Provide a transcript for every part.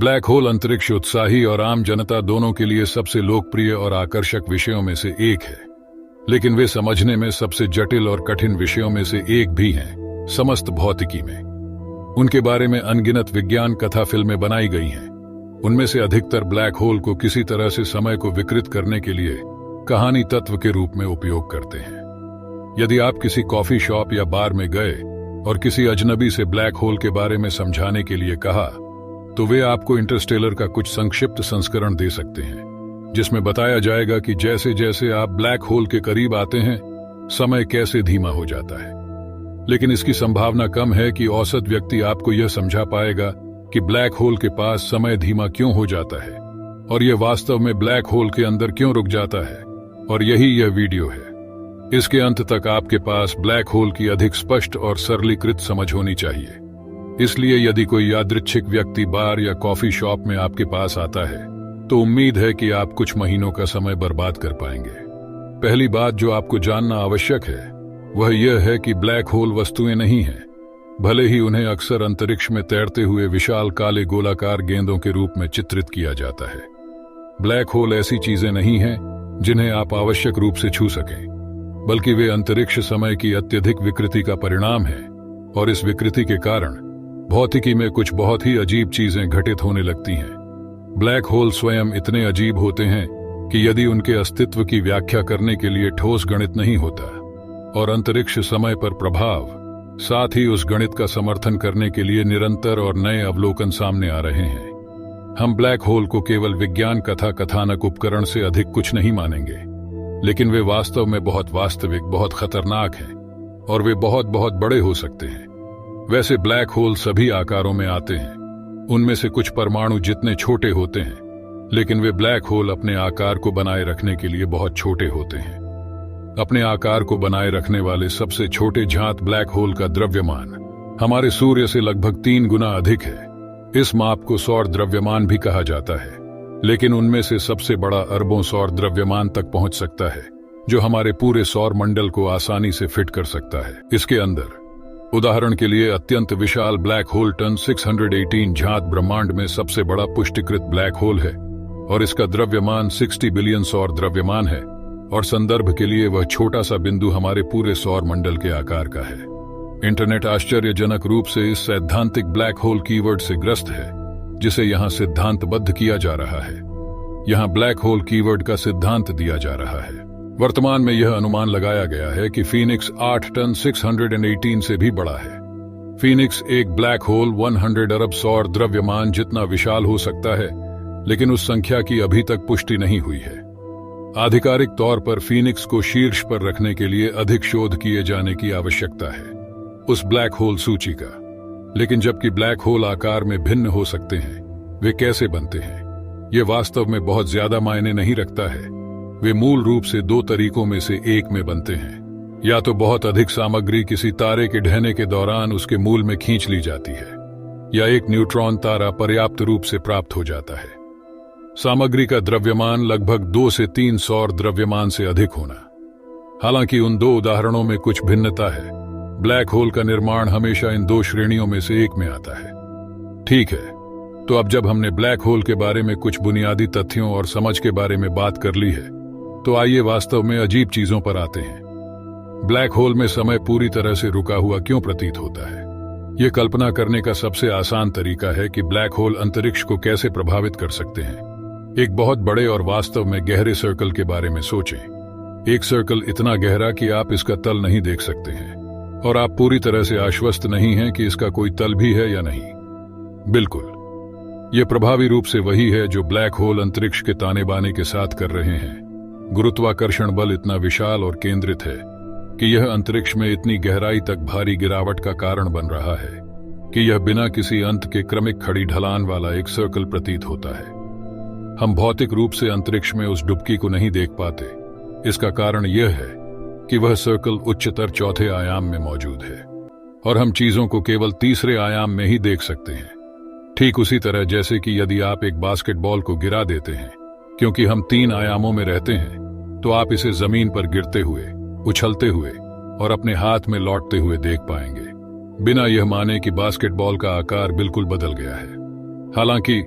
Black hole अंतरिक्ष उत्साही और आम जनता दोनों के लिए सबसे लोकप्रिय और आकर्षक विषयों में से एक है, लेकिन वे समझने में सबसे जटिल और कठिन विषयों में से एक भी हैं समस्त भौतिकी में। उनके बारे में अनगिनत विज्ञान कथा फिल्में बनाई गई हैं। उनमें से अधिकतर ब्लैक होल को किसी तरह से समय को विकृत करने के लिए कहानी तत्व के रूप में उपयोग करते हैं। यदि आप किसी कॉफी शॉप या बार में गए और किसी अजनबी से ब्लैक होल के बारे में समझाने के लिए कहा, तो वे आपको इंटरस्टेलर का कुछ संक्षिप्त संस्करण दे सकते हैं, जिसमें बताया जाएगा कि जैसे जैसे आप ब्लैक होल के करीब आते हैं, समय कैसे धीमा हो जाता है। लेकिन इसकी संभावना कम है कि औसत व्यक्ति आपको यह समझा पाएगा कि ब्लैक होल के पास समय धीमा क्यों हो जाता है और यह वास्तव में ब्लैक होल के अंदर क्यों रुक जाता है। और यही यह वीडियो है। इसके अंत तक आपके पास ब्लैक होल की अधिक स्पष्ट और सरलीकृत समझ होनी चाहिए। इसलिए यदि कोई यादृच्छिक व्यक्ति बार या कॉफी शॉप में आपके पास आता है, तो उम्मीद है कि आप कुछ महीनों का समय बर्बाद कर पाएंगे। पहली बात जो आपको जानना आवश्यक है वह यह है कि ब्लैक होल वस्तुएं नहीं हैं, भले ही उन्हें अक्सर अंतरिक्ष में तैरते हुए विशाल काले गोलाकार गेंदों के रूप में चित्रित किया जाता है। ब्लैक होल ऐसी चीजें नहीं हैं जिन्हें आप आवश्यक रूप से छू सकें, बल्कि वे अंतरिक्ष समय की अत्यधिक विकृति का परिणाम है, और इस विकृति के कारण भौतिकी में कुछ बहुत ही अजीब चीजें घटित होने लगती हैं। ब्लैक होल स्वयं इतने अजीब होते हैं कि यदि उनके अस्तित्व की व्याख्या करने के लिए ठोस गणित नहीं होता और अंतरिक्ष समय पर प्रभाव, साथ ही उस गणित का समर्थन करने के लिए निरंतर और नए अवलोकन सामने आ रहे हैं, हम ब्लैक होल को केवल विज्ञान कथा कथानक उपकरण से अधिक कुछ नहीं मानेंगे। लेकिन वे वास्तव में बहुत वास्तविक, बहुत खतरनाक हैं, और वे बहुत बहुत बड़े हो सकते हैं। वैसे ब्लैक होल सभी आकारों में आते हैं। उनमें से कुछ परमाणु जितने छोटे होते हैं, लेकिन वे ब्लैक होल अपने आकार को बनाए रखने के लिए बहुत छोटे होते हैं। अपने आकार को बनाए रखने वाले सबसे छोटे झांत ब्लैक होल का द्रव्यमान हमारे सूर्य से लगभग 3 गुना अधिक है। इस माप को सौर द्रव्यमान भी कहा जाता है, लेकिन उनमें से सबसे बड़ा अरबों सौर द्रव्यमान तक पहुंच सकता है, जो हमारे पूरे सौर मंडल को आसानी से फिट कर सकता है। इसके अंदर उदाहरण के लिए अत्यंत विशाल ब्लैक होल टन 618 झांत ब्रह्मांड में सबसे बड़ा पुष्टिकृत ब्लैक होल है, और इसका द्रव्यमान 60 बिलियन सौर द्रव्यमान है। और संदर्भ के लिए वह छोटा सा बिंदु हमारे पूरे सौर मंडल के आकार का है। इंटरनेट आश्चर्यजनक रूप से इस सैद्धांतिक ब्लैक होल कीवर्ड से ग्रस्त है, जिसे यहां सिद्धांतबद्ध किया जा रहा है। यहां ब्लैक होल कीवर्ड का सिद्धांत दिया जा रहा है। वर्तमान में यह अनुमान लगाया गया है कि फीनिक्स 8 टन 618 से भी बड़ा है। फीनिक्स एक ब्लैक होल 100 अरब सौर द्रव्यमान जितना विशाल हो सकता है, लेकिन उस संख्या की अभी तक पुष्टि नहीं हुई है। आधिकारिक तौर पर फीनिक्स को शीर्ष पर रखने के लिए अधिक शोध किए जाने की आवश्यकता है उस ब्लैक होल सूची का। लेकिन जबकि ब्लैक होल आकार में भिन्न हो सकते हैं, वे कैसे बनते हैं, ये वास्तव में बहुत ज्यादा मायने नहीं रखता है। वे मूल रूप से 2 तरीकों में से एक में बनते हैं। या तो बहुत अधिक सामग्री किसी तारे के ढहने के दौरान उसके मूल में खींच ली जाती है, या एक न्यूट्रॉन तारा पर्याप्त रूप से प्राप्त हो जाता है। सामग्री का द्रव्यमान लगभग 2 से 3 सौर द्रव्यमान से अधिक होना। हालांकि उन 2 उदाहरणों में कुछ भिन्नता है। ब्लैक होल का निर्माण हमेशा इन 2 श्रेणियों में से एक में आता है। ठीक है, तो अब जब हमने ब्लैक होल के बारे में कुछ बुनियादी तथ्यों और समझ के बारे में बात कर ली है, तो आइए वास्तव में अजीब चीजों पर आते हैं। ब्लैक होल में समय पूरी तरह से रुका हुआ क्यों प्रतीत होता है? यह कल्पना करने का सबसे आसान तरीका है कि ब्लैक होल अंतरिक्ष को कैसे प्रभावित कर सकते हैं। एक बहुत बड़े और वास्तव में गहरे सर्कल के बारे में सोचें। एक सर्कल इतना गहरा कि आप इसका तल नहीं देख सकते हैं, और आप पूरी तरह से आश्वस्त नहीं हैं कि इसका कोई तल भी है या नहीं। बिल्कुल, यह प्रभावी रूप से वही है जो ब्लैक होल अंतरिक्ष के ताने बाने के साथ कर रहे हैं। गुरुत्वाकर्षण बल इतना विशाल और केंद्रित है कि यह अंतरिक्ष में इतनी गहराई तक भारी गिरावट का कारण बन रहा है कि यह बिना किसी अंत के क्रमिक खड़ी ढलान वाला एक सर्कल प्रतीत होता है। हम भौतिक रूप से अंतरिक्ष में उस डुबकी को नहीं देख पाते। इसका कारण यह है कि वह सर्कल उच्चतर 4थे आयाम में मौजूद है, और हम चीजों को केवल 3रे आयाम में ही देख सकते हैं। ठीक उसी तरह जैसे कि यदि आप एक बास्केटबॉल को गिरा देते हैं, क्योंकि हम 3 आयामों में रहते हैं, तो आप इसे जमीन पर गिरते हुए, उछलते हुए और अपने हाथ में लौटते हुए देख पाएंगे, बिना यह माने कि बास्केटबॉल का आकार बिल्कुल बदल गया है। हालांकि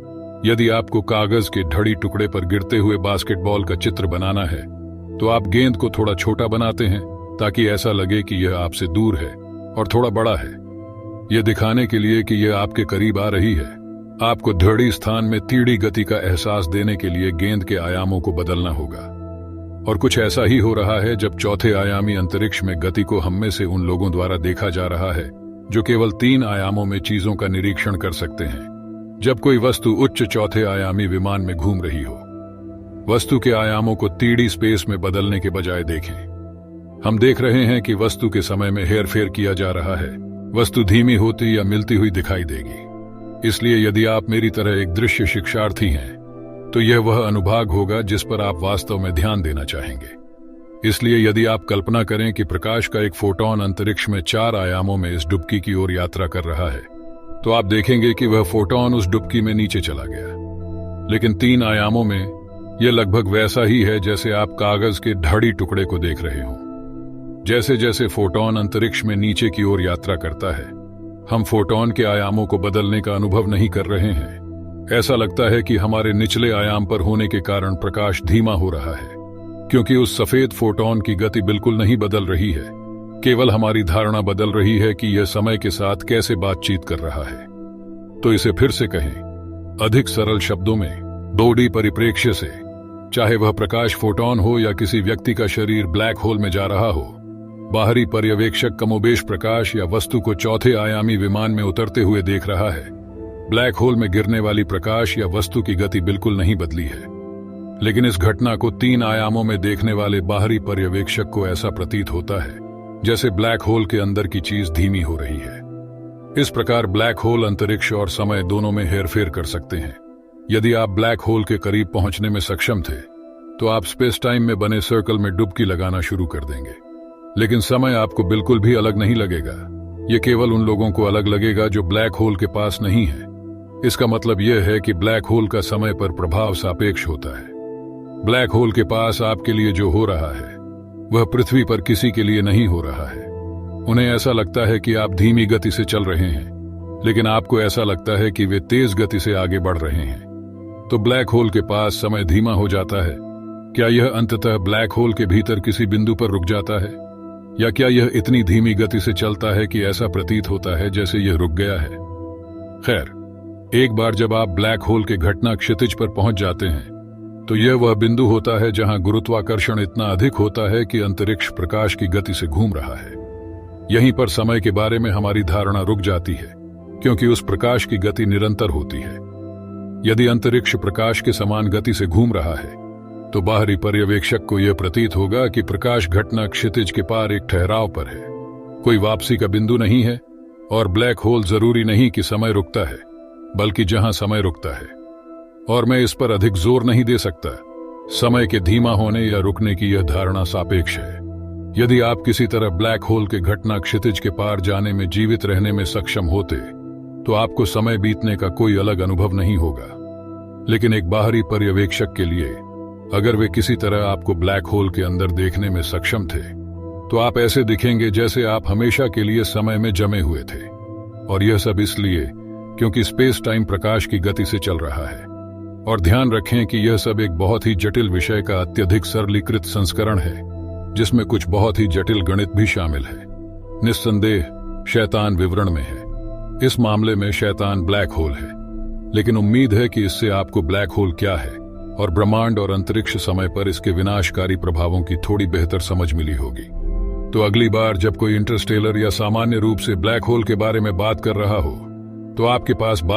यदि आपको कागज के धड़ी टुकड़े पर गिरते हुए बास्केटबॉल का चित्र बनाना है तो आप गेंद को थोड़ा छोटा बनाते हैं ताकि ऐसा लगे कि यह आपसे दूर है और थोड़ा बड़ा है, यह दिखाने के लिए कि यह आपके करीब आ रही है। आपको धड़ी स्थान में तीव्र गति का एहसास देने के लिए गेंद के आयामों को बदलना होगा। और कुछ ऐसा ही हो रहा है जब चौथे आयामी अंतरिक्ष में गति को हम में से उन लोगों द्वारा देखा जा रहा है जो केवल 3 आयामों में चीजों का निरीक्षण कर सकते हैं। जब कोई वस्तु उच्च चौथे आयामी विमान में घूम रही हो, वस्तु के आयामों को 3D स्पेस में बदलने के बजाय देखें। हम देख रहे हैं कि वस्तु के समय में हेरफेर किया जा रहा है। वस्तु धीमी होती या मिलती हुई दिखाई देगी। इसलिए यदि आप मेरी तरह एक दृश्य शिक्षार्थी हैं तो यह वह अनुभाग होगा जिस पर आप वास्तव में ध्यान देना चाहेंगे। इसलिए यदि आप कल्पना करें कि प्रकाश का एक फोटॉन अंतरिक्ष में 4 आयामों में इस डुबकी की ओर यात्रा कर रहा है तो आप देखेंगे कि वह फोटॉन उस डुबकी में नीचे चला गया। लेकिन 3 आयामों में यह लगभग वैसा ही है जैसे आप कागज के धड़ी टुकड़े को देख रहे हों। जैसे जैसे फोटॉन अंतरिक्ष में नीचे की ओर यात्रा करता है, हम फोटॉन के आयामों को बदलने का अनुभव नहीं कर रहे हैं। ऐसा लगता है कि हमारे निचले आयाम पर होने के कारण प्रकाश धीमा हो रहा है, क्योंकि उस सफेद फोटॉन की गति बिल्कुल नहीं बदल रही है। केवल हमारी धारणा बदल रही है कि यह समय के साथ कैसे बातचीत कर रहा है। तो इसे फिर से कहें, अधिक सरल शब्दों में 2D परिप्रेक्ष्य से, चाहे वह प्रकाश फोटॉन हो या किसी व्यक्ति का शरीर ब्लैक होल में जा रहा हो, बाहरी पर्यवेक्षक कमोबेश प्रकाश या वस्तु को चौथे आयामी विमान में उतरते हुए देख रहा है। ब्लैक होल में गिरने वाली प्रकाश या वस्तु की गति बिल्कुल नहीं बदली है, लेकिन इस घटना को 3 आयामों में देखने वाले बाहरी पर्यवेक्षक को ऐसा प्रतीत होता है जैसे ब्लैक होल के अंदर की चीज धीमी हो रही है। इस प्रकार ब्लैक होल अंतरिक्ष और समय दोनों में हेरफेर कर सकते हैं। यदि आप ब्लैक होल के करीब पहुंचने में सक्षम थे तो आप स्पेस टाइम में बने सर्कल में डुबकी लगाना शुरू कर देंगे, लेकिन समय आपको बिल्कुल भी अलग नहीं लगेगा। यह केवल उन लोगों को अलग लगेगा जो ब्लैक होल के पास नहीं है। इसका मतलब यह है कि ब्लैक होल का समय पर प्रभाव सापेक्ष होता है। ब्लैक होल के पास आपके लिए जो हो रहा है वह पृथ्वी पर किसी के लिए नहीं हो रहा है। उन्हें ऐसा लगता है कि आप धीमी गति से चल रहे हैं, लेकिन आपको ऐसा लगता है कि वे तेज गति से आगे बढ़ रहे हैं। तो ब्लैक होल के पास समय धीमा हो जाता है। क्या यह अंततः ब्लैक होल के भीतर किसी बिंदु पर रुक जाता है, या क्या यह इतनी धीमी गति से चलता है कि ऐसा प्रतीत होता है जैसे यह रुक गया है? खैर, एक बार जब आप ब्लैक होल के घटना क्षितिज पर पहुंच जाते हैं तो यह वह बिंदु होता है जहां गुरुत्वाकर्षण इतना अधिक होता है कि अंतरिक्ष प्रकाश की गति से घूम रहा है। यहीं पर समय के बारे में हमारी धारणा रुक जाती है, क्योंकि उस प्रकाश की गति निरंतर होती है। यदि अंतरिक्ष प्रकाश के समान गति से घूम रहा है तो बाहरी पर्यवेक्षक को यह प्रतीत होगा कि प्रकाश घटना क्षितिज के पार एक ठहराव पर है। कोई वापसी का बिंदु नहीं है, और ब्लैक होल जरूरी नहीं कि समय रुकता है, बल्कि जहां समय रुकता है। और मैं इस पर अधिक जोर नहीं दे सकता। समय के धीमा होने या रुकने की यह धारणा सापेक्ष है। यदि आप किसी तरह ब्लैक होल के घटना क्षितिज के पार जाने में जीवित रहने में सक्षम होते तो आपको समय बीतने का कोई अलग अनुभव नहीं होगा। लेकिन एक बाहरी पर्यवेक्षक के लिए, अगर वे किसी तरह आपको ब्लैक होल के अंदर देखने में सक्षम थे तो आप ऐसे दिखेंगे जैसे आप हमेशा के लिए समय में जमे हुए थे। और यह सब इसलिए क्योंकि स्पेस टाइम प्रकाश की गति से चल रहा है। और ध्यान रखें कि यह सब एक बहुत ही जटिल विषय का अत्यधिक सरलीकृत संस्करण है, जिसमें कुछ बहुत ही जटिल गणित भी शामिल है। निस्संदेह शैतान विवरण में है। इस मामले में शैतान ब्लैक होल है, लेकिन उम्मीद है कि इससे आपको ब्लैक होल क्या है और ब्रह्मांड और अंतरिक्ष समय पर इसके विनाशकारी प्रभावों की थोड़ी बेहतर समझ मिली होगी। तो अगली बार जब कोई इंटरस्टेलर या सामान्य रूप से ब्लैक होल के बारे में बात कर रहा हो तो आपके पास